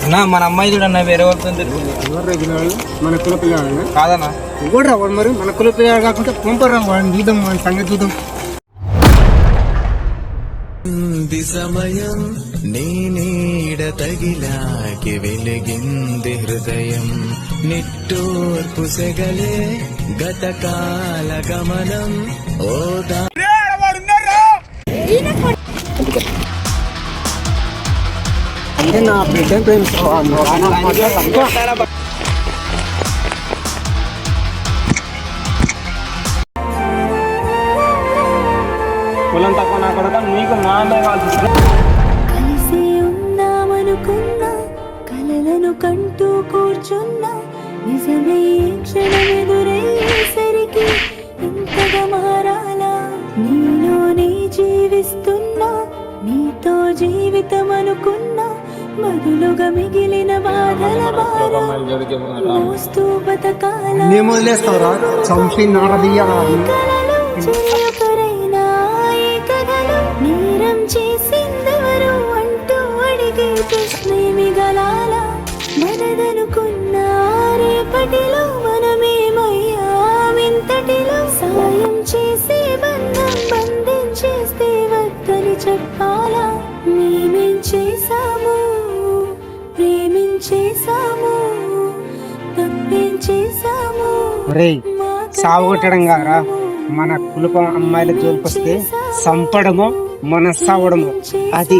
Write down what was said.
అన్నా మన అమ్మాయి చూడన్నా వేరే వాళ్ళతో మన కుల పిల్లలు కాదన్నా కూడా వాడు మరి మన కుల పిల్లలు కాకుండా పంపరా వాడిని చూద్దాం వాడి సంగతి చూద్దాం. సమయం నీ నీడ తగిలాకి వెలిగింది హృదయం నిట్టూర్పు సెగలే గతకాల గమనం ఓదా నా బిడ్డను ప్రేమిస్తావా? పొలం తక్కువ నా కొడక నీకు మా అమ్మాయి కావాల్సి కలిసి ఉందామనుకున్నా కలలను కంటూ కూర్చున్నా నిజమే క్షణమెదురయ్యేసరికి ఇంతగా మారాలా నీలోనే జీవిస్తున్నా నీతో జీవితం అనుకున్నా బదులుగా మిగిలిన బాధల భారం మోస్తూ బతకాల మేము వదిలేస్తావురా చంపి నారదీయాలా? చేయకరైనా ఈ కథలు నేరం చేసిందెవరు అంటూ అడిగే ప్రశ్నే మిగలాల మనదనుకున్న రేపటిలో మనమేమయ్యామింతటిలో సాయం చేసే బంధం బంధించేస్తే వద్దని చెప్పాలా మేమేం చేశాము ప్రేమించేశాము తప్పేం చేశాము రేయ్ సాగు కొట్టడం కాదురా, మన కులప అమ్మాయిల జోలికొస్తే సంపడము మనస్సావడము అది